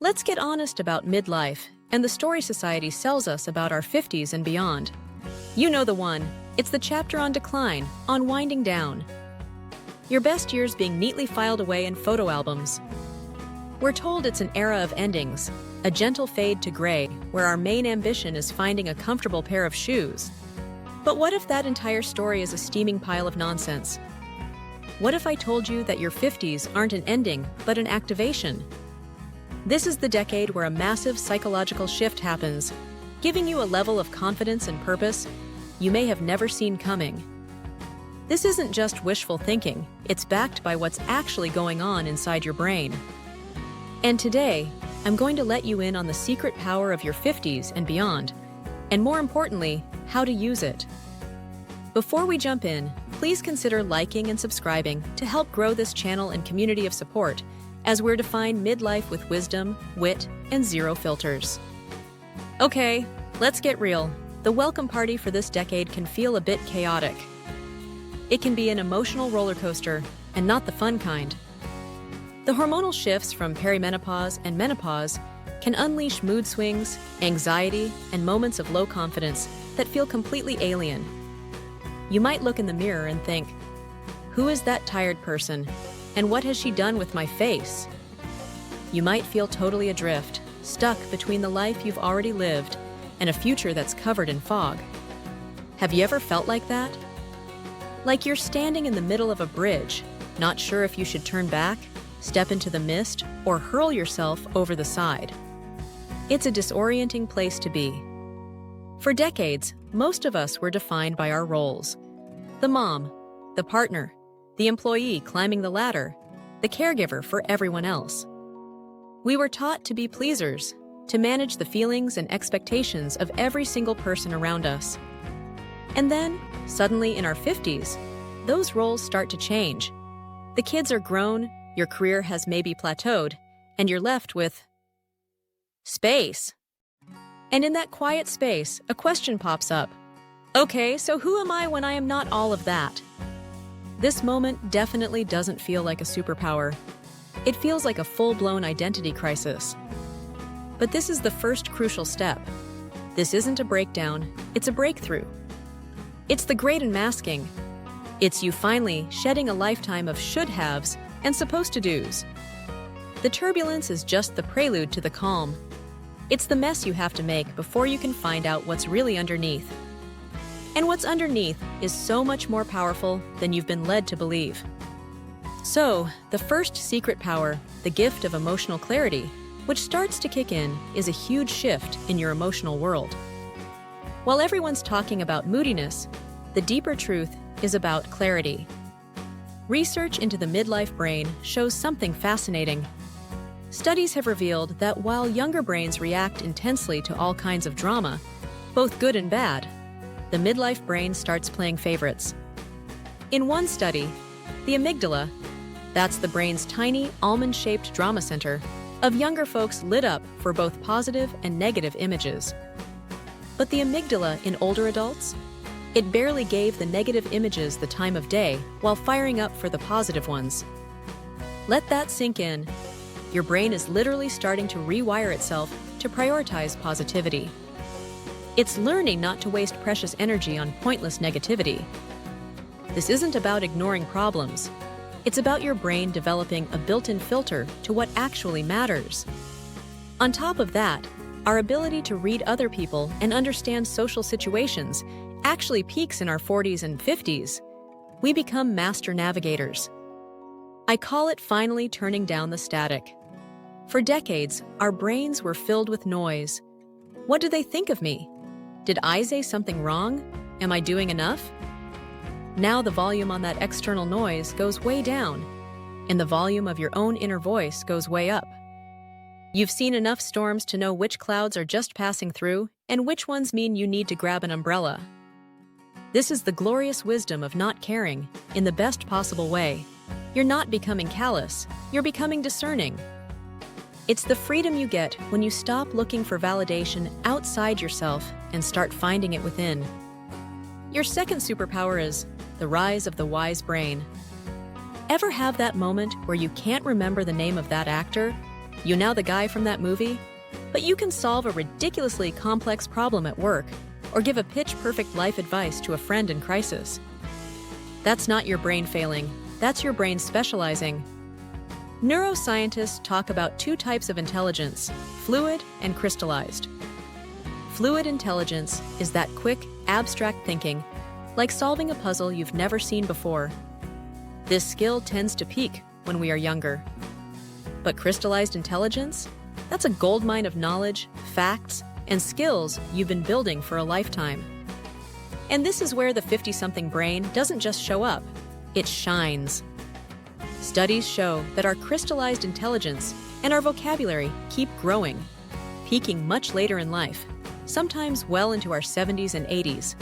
Let's get honest about midlife and the story society sells us about our 50s and beyond. You know the one. It's the chapter on decline, on winding down. Your best years being neatly filed away in photo albums. We're told it's an era of endings, a gentle fade to gray, where our main ambition is finding a comfortable pair of shoes. But what if that entire story is a steaming pile of nonsense? What if I told you that your 50s aren't an ending, but an activation? This is the decade where a massive psychological shift happens, giving you a level of confidence and purpose you may have never seen coming. This isn't just wishful thinking, it's backed by what's actually going on inside your brain. And today, I'm going to let you in on the secret power of your 50s and beyond, and more importantly, how to use it. Before we jump in, please consider liking and subscribing to help grow this channel and community of support as we're defining midlife with wisdom, wit, and zero filters. Okay, let's get real. The welcome party for this decade can feel a bit chaotic. It can be an emotional roller coaster, and not the fun kind. The hormonal shifts from perimenopause and menopause can unleash mood swings, anxiety, and moments of low confidence that feel completely alien. You might look in the mirror and think, who is that tired person? And what has she done with my face? You might feel totally adrift, stuck between the life you've already lived and a future that's covered in fog. Have you ever felt like that? Like you're standing in the middle of a bridge, not sure if you should turn back, step into the mist, or hurl yourself over the side. It's a disorienting place to be. For decades, most of us were defined by our roles. The mom, the partner, the employee climbing the ladder, the caregiver for everyone else. We were taught to be pleasers, to manage the feelings and expectations of every single person around us. And then, suddenly in our 50s, those roles start to change. The kids are grown, your career has maybe plateaued, and you're left with space. And in that quiet space, a question pops up. Okay, so who am I when I am not all of that? This moment definitely doesn't feel like a superpower. It feels like a full-blown identity crisis. But this is the first crucial step. This isn't a breakdown, it's a breakthrough. It's the great unmasking. It's you finally shedding a lifetime of should-haves and supposed-to-dos. The turbulence is just the prelude to the calm. It's the mess you have to make before you can find out what's really underneath. And what's underneath is so much more powerful than you've been led to believe. So, the first secret power, the gift of emotional clarity, which starts to kick in, is a huge shift in your emotional world. While everyone's talking about moodiness, the deeper truth is about clarity. Research into the midlife brain shows something fascinating. Studies have revealed that while younger brains react intensely to all kinds of drama, both good and bad, the midlife brain starts playing favorites. In one study, the amygdala, that's the brain's tiny, almond-shaped drama center, of younger folks lit up for both positive and negative images. But the amygdala in older adults? It barely gave the negative images the time of day while firing up for the positive ones. Let that sink in. Your brain is literally starting to rewire itself to prioritize positivity. It's learning not to waste precious energy on pointless negativity. This isn't about ignoring problems. It's about your brain developing a built-in filter to what actually matters. On top of that, our ability to read other people and understand social situations actually peaks in our 40s and 50s. We become master navigators. I call it finally turning down the static. For decades, our brains were filled with noise. What do they think of me? Did I say something wrong? Am I doing enough? Now the volume on that external noise goes way down, and the volume of your own inner voice goes way up. You've seen enough storms to know which clouds are just passing through and which ones mean you need to grab an umbrella. This is the glorious wisdom of not caring in the best possible way. You're not becoming callous, you're becoming discerning. It's the freedom you get when you stop looking for validation outside yourself and start finding it within. Your second superpower is the rise of the wise brain. Ever have that moment where you can't remember the name of that actor, You know the guy from that movie? But you can solve a ridiculously complex problem at work or give a pitch-perfect life advice to a friend in crisis. That's not your brain failing, that's your brain specializing. Neuroscientists talk about two types of intelligence, fluid and crystallized. Fluid intelligence is that quick, abstract thinking, like solving a puzzle you've never seen before. This skill tends to peak when we are younger. But crystallized intelligence? That's a goldmine of knowledge, facts, and skills you've been building for a lifetime. And this is where the 50-something brain doesn't just show up, it shines. Studies show that our crystallized intelligence and our vocabulary keep growing, peaking much later in life, sometimes well into our 70s and 80s.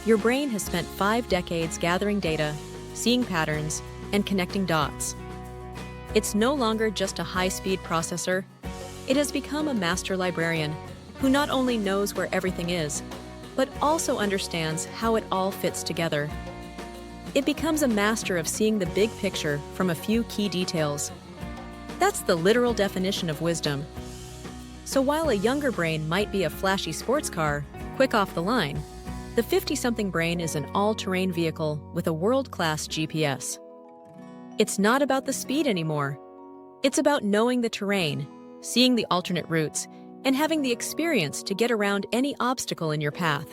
Your brain has spent 5 decades gathering data, seeing patterns, and connecting dots. It's no longer just a high-speed processor. It has become a master librarian who not only knows where everything is, but also understands how it all fits together. It becomes a master of seeing the big picture from a few key details. That's the literal definition of wisdom. So while a younger brain might be a flashy sports car, quick off the line, the 50-something brain is an all-terrain vehicle with a world-class GPS. It's not about the speed anymore. It's about knowing the terrain, seeing the alternate routes, and having the experience to get around any obstacle in your path.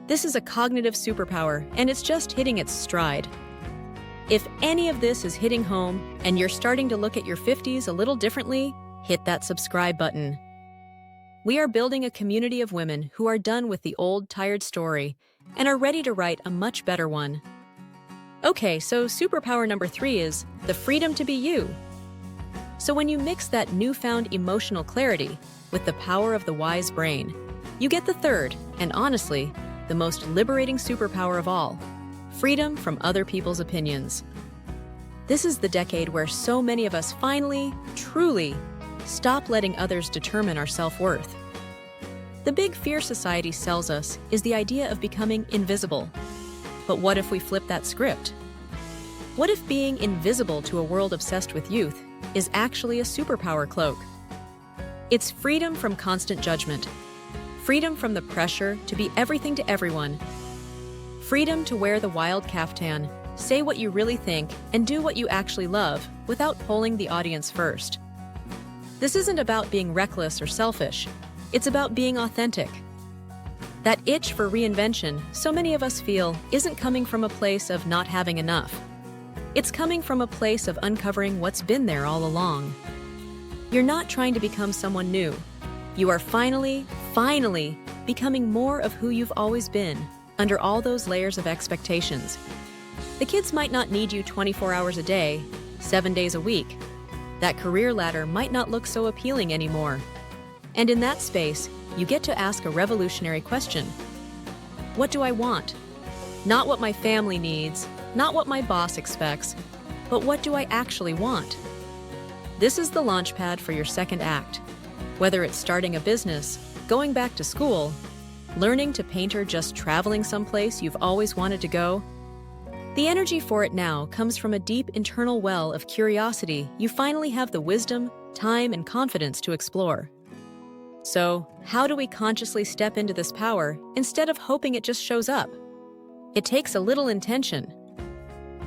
This is a cognitive superpower, and it's just hitting its stride. If any of this is hitting home and you're starting to look at your 50s a little differently, hit that subscribe button. We are building a community of women who are done with the old, tired story and are ready to write a much better one. Okay, so superpower number 3 is the freedom to be you. So when you mix that newfound emotional clarity with the power of the wise brain, you get the third, and honestly, the most liberating superpower of all, freedom from other people's opinions. This is the decade where so many of us finally, truly, stop letting others determine our self-worth. The big fear society sells us is the idea of becoming invisible. But what if we flip that script? What if being invisible to a world obsessed with youth is actually a superpower cloak? It's freedom from constant judgment, freedom from the pressure to be everything to everyone, freedom to wear the wild caftan, say what you really think, and do what you actually love without polling the audience first. This isn't about being reckless or selfish. It's about being authentic. That itch for reinvention so many of us feel isn't coming from a place of not having enough. It's coming from a place of uncovering what's been there all along. You're not trying to become someone new. You are finally becoming more of who you've always been, under all those layers of expectations. The kids might not need you 24 hours a day, 7 days a week. That career ladder might not look so appealing anymore. And in that space, you get to ask a revolutionary question. What do I want? Not what my family needs, not what my boss expects, but what do I actually want? This is the launchpad for your second act. Whether it's starting a business, going back to school, learning to paint, or just traveling someplace you've always wanted to go, the energy for it now comes from a deep internal well of curiosity you finally have the wisdom, time, and confidence to explore. So, how do we consciously step into this power instead of hoping it just shows up? It takes a little intention.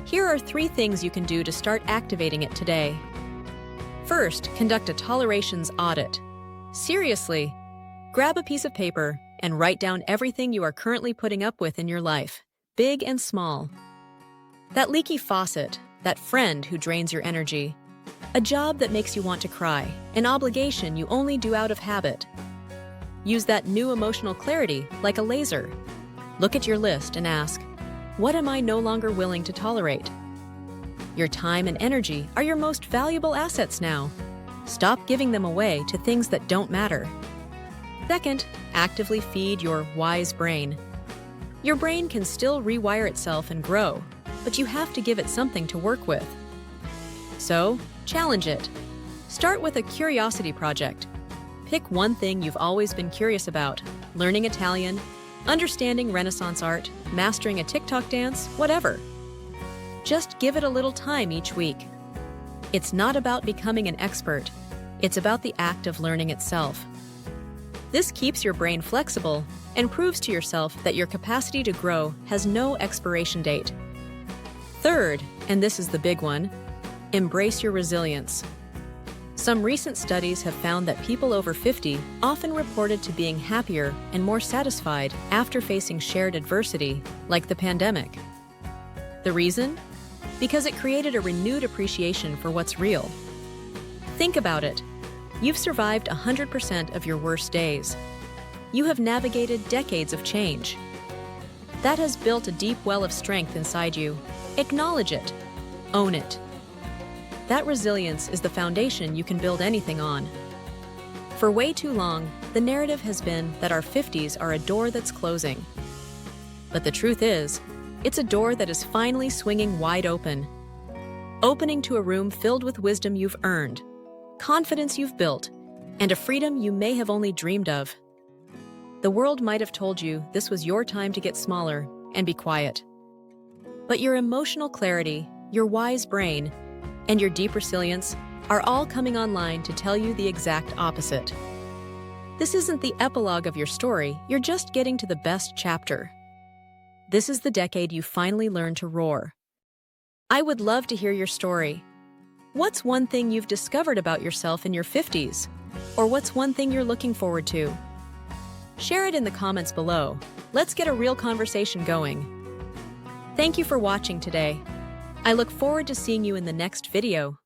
Here are 3 things you can do to start activating it today. First, conduct a tolerations audit. Seriously, grab a piece of paper and write down everything you are currently putting up with in your life, big and small. That leaky faucet, that friend who drains your energy, a job that makes you want to cry, an obligation you only do out of habit. Use that new emotional clarity like a laser. Look at your list and ask, what am I no longer willing to tolerate? Your time and energy are your most valuable assets now. Stop giving them away to things that don't matter. Second, actively feed your wise brain. Your brain can still rewire itself and grow, but you have to give it something to work with. So, challenge it. Start with a curiosity project. Pick one thing you've always been curious about: learning Italian, understanding Renaissance art, mastering a TikTok dance, whatever. Just give it a little time each week. It's not about becoming an expert. It's about the act of learning itself. This keeps your brain flexible and proves to yourself that your capacity to grow has no expiration date. Third, and this is the big one, embrace your resilience. Some recent studies have found that people over 50 often reported to being happier and more satisfied after facing shared adversity, like the pandemic. The reason? Because it created a renewed appreciation for what's real. Think about it. You've survived 100% of your worst days. You have navigated decades of change. That has built a deep well of strength inside you. Acknowledge it. Own it. That resilience is the foundation you can build anything on. For way too long, the narrative has been that our 50s are a door that's closing. But the truth is, it's a door that is finally swinging wide open. Opening to a room filled with wisdom you've earned, confidence you've built, and a freedom you may have only dreamed of. The world might have told you this was your time to get smaller and be quiet. But your emotional clarity, your wise brain, and your deep resilience are all coming online to tell you the exact opposite. This isn't the epilogue of your story, you're just getting to the best chapter. This is the decade you finally learn to roar. I would love to hear your story. What's one thing you've discovered about yourself in your 50s? Or what's one thing you're looking forward to? Share it in the comments below. Let's get a real conversation going. Thank you for watching today. I look forward to seeing you in the next video.